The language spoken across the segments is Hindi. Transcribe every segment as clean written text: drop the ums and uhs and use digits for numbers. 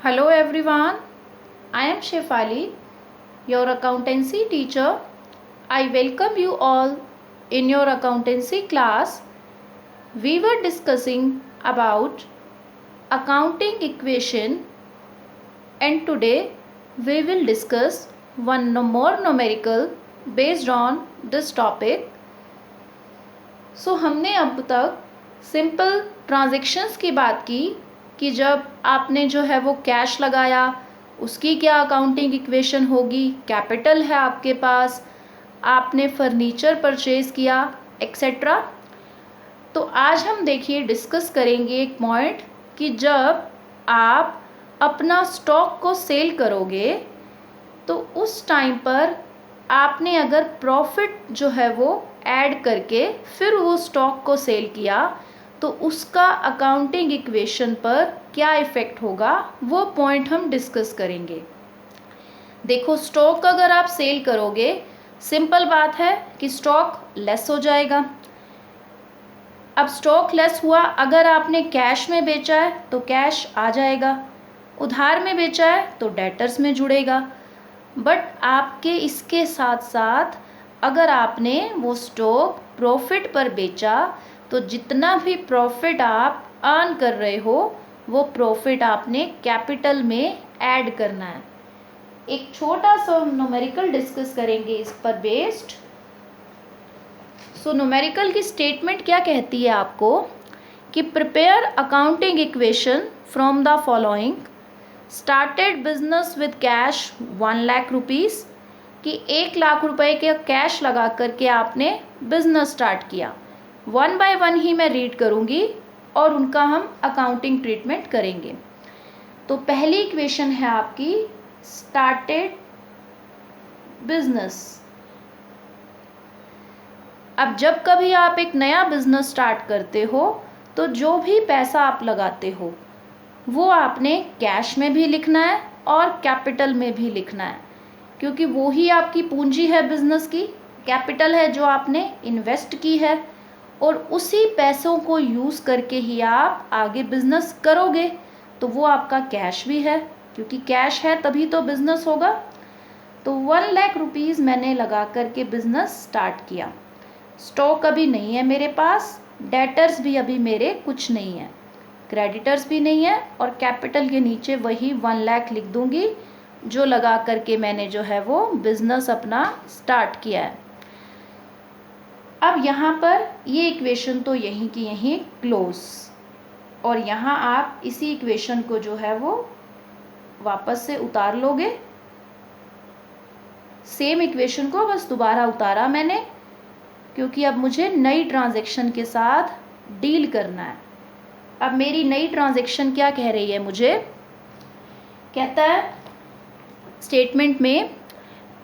Hello everyone, I am Shefali, your accountancy teacher. I welcome you all in your accountancy class. We were discussing about accounting equation and today we will discuss one more numerical based on this topic. हमने अब तक सिंपल ट्रांजैक्शंस की बात की कि जब आपने जो है वो कैश लगाया उसकी क्या अकाउंटिंग इक्वेशन होगी, कैपिटल है आपके पास, आपने फर्नीचर परचेज़ किया एक्सेट्रा। तो आज हम देखिए डिस्कस करेंगे एक पॉइंट कि जब आप अपना स्टॉक को सेल करोगे तो उस टाइम पर आपने अगर प्रॉफिट जो है वो ऐड करके फिर वो स्टॉक को सेल किया तो उसका अकाउंटिंग इक्वेशन पर क्या इफ़ेक्ट होगा, वो पॉइंट हम डिस्कस करेंगे। देखो, स्टॉक अगर आप सेल करोगे, सिंपल बात है कि स्टॉक लेस हो जाएगा। अब स्टॉक लेस हुआ, अगर आपने कैश में बेचा है तो कैश आ जाएगा, उधार में बेचा है तो डेटर्स में जुड़ेगा। बट आपके इसके साथ साथ अगर आपने वो स्टॉक प्रॉफिट पर बेचा तो जितना भी प्रॉफिट आप अर्न कर रहे हो वो प्रॉफिट आपने कैपिटल में ऐड करना है। एक छोटा सा न्यूमेरिकल डिस्कस करेंगे इस पर बेस्ड। न्यूमेरिकल की स्टेटमेंट क्या कहती है आपको कि prepare accounting equation from the following. Started business with cash 1 lakh rupees, कि 1 लाख रुपए के कैश लगा करके आपने बिजनेस स्टार्ट किया। 1 बाय 1 ही मैं रीड करूँगी और उनका हम अकाउंटिंग ट्रीटमेंट करेंगे। तो पहली इक्वेशन है आपकी स्टार्टेड बिजनेस। अब जब कभी आप एक नया बिजनेस स्टार्ट करते हो तो जो भी पैसा आप लगाते हो वो आपने कैश में भी लिखना है और कैपिटल में भी लिखना है, क्योंकि वो ही आपकी पूंजी है बिजनेस की। कैपिटल है जो आपने इन्वेस्ट की है और उसी पैसों को यूज़ करके ही आप आगे बिजनेस करोगे, तो वो आपका कैश भी है, क्योंकि कैश है तभी तो बिजनेस होगा। तो 1 लाख रुपीज़ मैंने लगा करके बिजनेस स्टार्ट किया। स्टॉक अभी नहीं है मेरे पास, डेटर्स भी अभी मेरे कुछ नहीं है, क्रेडिटर्स भी नहीं है, और कैपिटल के नीचे वही 1 लाख लिख दूंगी जो लगा करके मैंने जो है वो बिजनेस अपना स्टार्ट किया है। अब यहाँ पर ये इक्वेशन तो यहीं की यहीं क्लोज, और यहाँ आप इसी इक्वेशन को जो है वो वापस से उतार लोगे। सेम इक्वेशन को बस दोबारा उतारा मैंने, क्योंकि अब मुझे नई ट्रांजैक्शन के साथ डील करना है। अब मेरी नई ट्रांजैक्शन क्या कह रही है मुझे, कहता है स्टेटमेंट में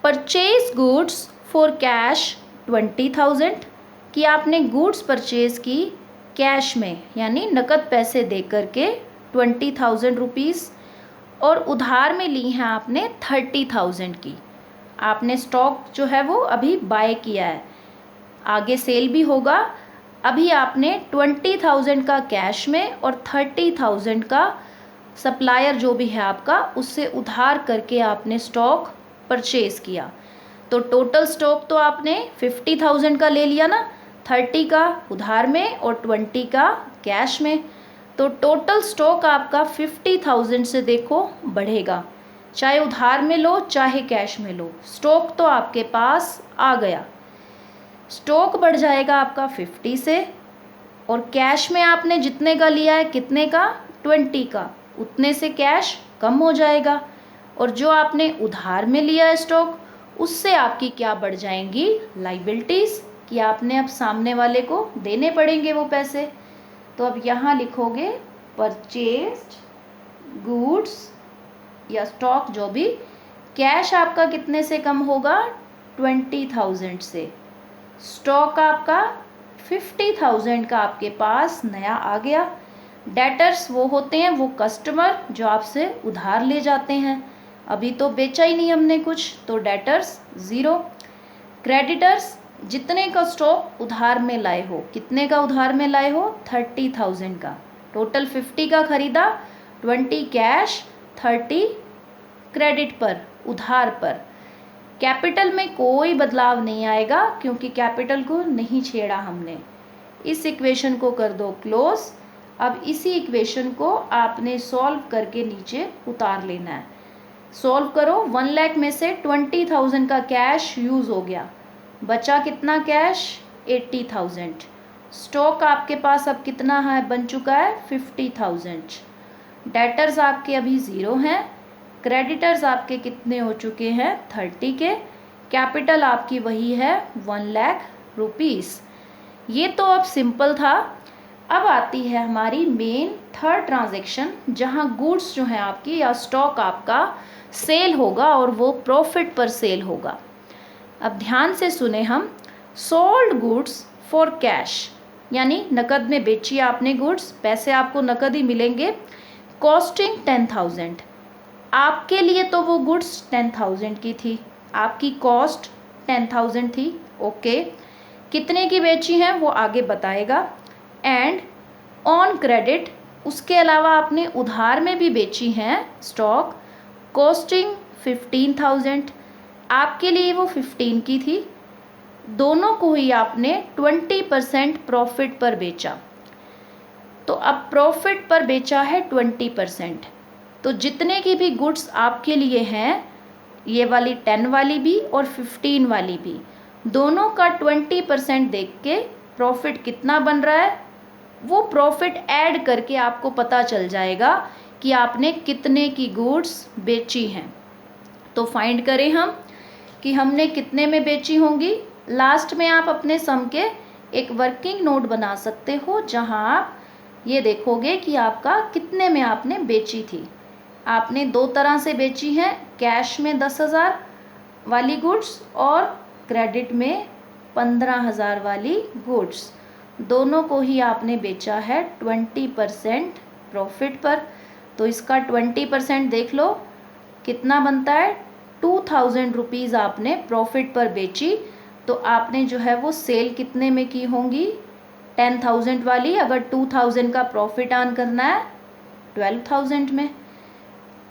परचेज गुड्स फॉर कैश 20,000, कि आपने गुड्स परचेज की कैश में यानी नकद पैसे दे करके 20,000 रुपीज़, और उधार में ली हैं आपने 30,000 की। आपने स्टॉक जो है वो अभी बाय किया है, आगे सेल भी होगा। अभी आपने 20,000 का कैश में और 30,000 का सप्लायर जो भी है आपका उससे उधार करके आपने स्टॉक परचेज़ किया। तो टोटल स्टॉक तो आपने 50,000 का ले लिया ना, 30 का उधार में और 20 का कैश में। तो टोटल स्टॉक आपका 50,000 से देखो बढ़ेगा, चाहे उधार में लो चाहे कैश में लो, स्टॉक तो आपके पास आ गया। स्टॉक बढ़ जाएगा आपका 50 से, और कैश में आपने जितने का लिया है, कितने का, 20 का, उतने से कैश कम हो जाएगा। और जो आपने उधार में लिया है स्टॉक, उससे आपकी क्या बढ़ जाएंगी, लाइबिलिटीज़, कि आपने अब सामने वाले को देने पड़ेंगे वो पैसे। तो अब यहाँ लिखोगे परचेज्ड गुड्स या स्टॉक जो भी, कैश आपका कितने से कम होगा, 20,000 से। स्टॉक आपका 50,000 का आपके पास नया आ गया। डेटर्स वो होते हैं वो कस्टमर जो आपसे उधार ले जाते हैं, अभी तो बेचा ही नहीं हमने कुछ, तो डेटर्स 0। क्रेडिटर्स जितने का स्टॉक उधार में लाए हो, कितने का उधार में लाए हो, 30,000 का, टोटल 50 का खरीदा, 20 कैश 30 क्रेडिट पर, उधार पर। कैपिटल में कोई बदलाव नहीं आएगा क्योंकि कैपिटल को नहीं छेड़ा हमने। इस इक्वेशन को कर दो क्लोज। अब इसी इक्वेशन को आपने सॉल्व करके नीचे उतार लेना है। सॉल्व करो। 1 लाख में से 20,000 का कैश यूज़ हो गया, बचा कितना कैश? 80,000। स्टॉक आपके पास अब कितना है बन चुका है? 50,000। डेटर्स आपके अभी 0 हैं। क्रेडिटर्स आपके कितने हो चुके हैं? 30 के। कैपिटल आपकी वही है 1 लाख रुपीज़। ये तो अब सिंपल था। अब आती है हमारी मेन थर्ड ट्रांजैक्शन, जहाँ गुड्स जो हैं आपकी या स्टॉक आपका सेल होगा और वो प्रॉफिट पर सेल होगा। अब ध्यान से सुने हम। सोल्ड गुड्स फॉर कैश, यानी नकद में बेची आपने गुड्स, पैसे आपको नकद ही मिलेंगे। कॉस्टिंग 10,000। आपके लिए तो वो गुड्स 10,000 की थी, आपकी कॉस्ट 10,000 थी। ओके, कितने की बेची हैं वो आगे बताएगा। एंड ऑन क्रेडिट, उसके अलावा आपने उधार में भी बेची हैं स्टॉक, कॉस्टिंग 15,000। आपके लिए वो 15 की थी। दोनों को ही आपने 20% प्रॉफिट पर बेचा। तो अब प्रॉफिट पर बेचा है 20%। तो जितने की भी गुड्स आपके लिए हैं, ये वाली 10 वाली भी और 15 वाली भी, दोनों का 20% देख के प्रॉफिट कितना बन रहा है, वो प्रॉफिट ऐड करके आपको पता चल जाएगा कि आपने कितने की गुड्स बेची हैं। तो फाइंड करें हम कि हमने कितने में बेची होंगी। लास्ट में आप अपने सम के एक वर्किंग नोट बना सकते हो, जहां आप ये देखोगे कि आपका कितने में आपने बेची थी। आपने 2 तरह से बेची हैं, कैश में 10,000 वाली गुड्स और क्रेडिट में 15,000 वाली गुड्स। दोनों को ही आपने बेचा है 20% प्रॉफिट पर। तो इसका 20% देख लो कितना बनता है। 2,000 रुपीज़ आपने प्रॉफिट पर बेची, तो आपने जो है वो सेल कितने में की होंगी? 10,000 वाली। अगर 2,000 का प्रॉफिट अर्न करना है 12,000 में।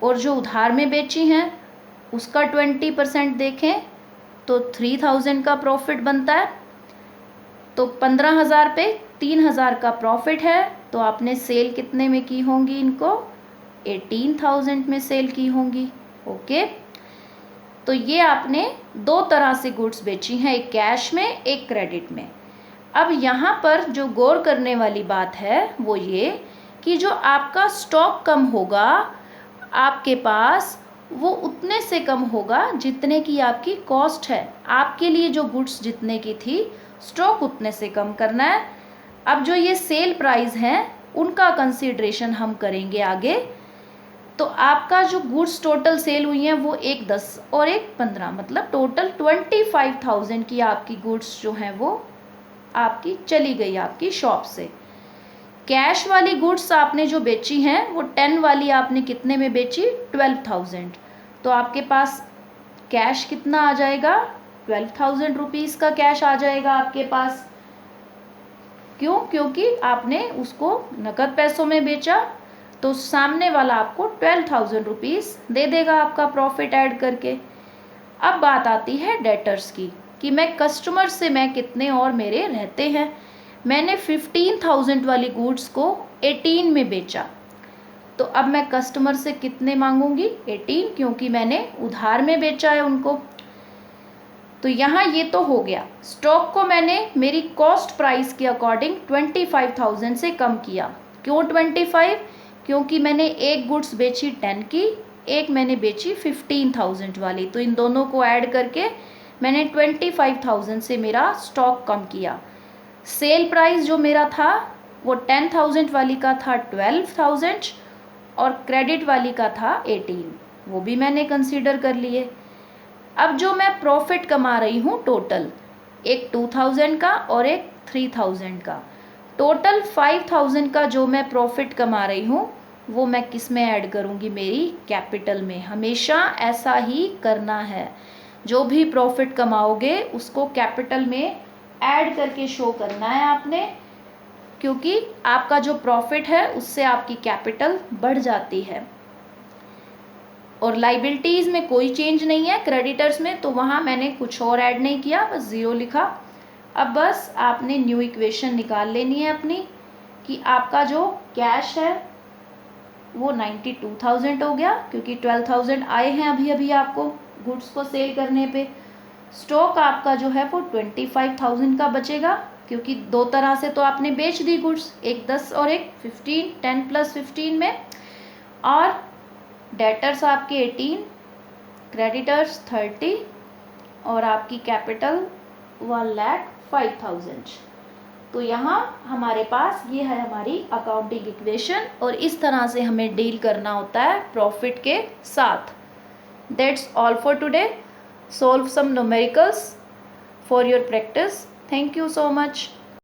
और जो उधार में बेची हैं उसका 20% देखें तो 3,000 का प्रॉफिट बनता है। तो 15,000 पे 3,000 का प्रॉफिट है, तो आपने सेल कितने में की होंगी? इनको 18,000 में सेल की होंगी। ओके, तो ये आपने 2 तरह से गुड्स बेची हैं, एक कैश में एक क्रेडिट में। अब यहाँ पर जो गौर करने वाली बात है वो ये कि जो आपका स्टॉक कम होगा आपके पास, वो उतने से कम होगा जितने की आपकी कॉस्ट है। आपके लिए जो गुड्स जितने की थी, स्टॉक उतने से कम करना है। अब जो ये सेल प्राइस हैं उनका कंसीडरेशन हम करेंगे आगे। तो आपका जो गुड्स टोटल सेल हुई हैं वो एक 10 और एक 15, मतलब टोटल 25,000 की आपकी गुड्स जो हैं वो आपकी चली गई आपकी शॉप से। कैश वाली गुड्स आपने जो बेची हैं वो 10 वाली आपने कितने में बेची? 12,000। तो आपके पास कैश कितना आ जाएगा? 12,000 रुपीज़ का कैश आ जाएगा आपके पास। क्यों? क्योंकि आपने उसको नकद पैसों में बेचा, तो सामने वाला आपको 12,000 रुपीज़ दे देगा आपका प्रॉफिट ऐड करके। अब बात आती है डेटर्स की कि मैं कस्टमर से मैं कितने और मेरे रहते हैं। मैंने 15,000 वाली गुड्स को 18 में बेचा, तो अब मैं कस्टमर से कितने मांगूंगी? 18, क्योंकि मैंने उधार में बेचा है उनको। तो यहाँ ये तो हो गया। स्टॉक को मैंने मेरी कॉस्ट प्राइस के अकॉर्डिंग 25,000 से कम किया। क्यों 25? क्योंकि मैंने एक गुड्स बेची 10 की, एक मैंने बेची 15,000 वाली, तो इन दोनों को ऐड करके मैंने 25,000 से मेरा स्टॉक कम किया। सेल प्राइस जो मेरा था वो 10,000 वाली का था 12,000 और क्रेडिट वाली का था 18, वो भी मैंने कंसीडर कर लिए। अब जो मैं प्रॉफिट कमा रही हूँ टोटल, एक 2,000 का और एक 3,000 का, टोटल 5,000 का जो मैं प्रॉफिट कमा रही हूँ वो मैं किस में ऐड करूँगी? मेरी कैपिटल में। हमेशा ऐसा ही करना है, जो भी प्रॉफिट कमाओगे उसको कैपिटल में ऐड करके शो करना है आपने, क्योंकि आपका जो प्रॉफिट है उससे आपकी कैपिटल बढ़ जाती है। और लाइबिलिटीज़ में कोई चेंज नहीं है, क्रेडिटर्स में, तो वहाँ मैंने कुछ और ऐड नहीं किया, बस ज़ीरो लिखा। अब बस आपने न्यू इक्वेशन निकाल लेनी है अपनी कि आपका जो कैश है वो 92,000 हो गया, क्योंकि 12,000 आए हैं अभी अभी आपको गुड्स को सेल करने पे। स्टॉक आपका जो है वो 25,000 का बचेगा, क्योंकि दो तरह से तो आपने बेच दी गुड्स, एक 10 और एक 15, 10 + 15 में। और डेटर्स आपके 18, क्रेडिटर्स 30 और आपकी कैपिटल 1,05,000। तो यहाँ हमारे पास ये है हमारी अकाउंटिंग इक्वेशन, और इस तरह से हमें डील करना होता है प्रॉफिट के साथ। That's all for today. Solve some numericals for your practice. Thank you so much.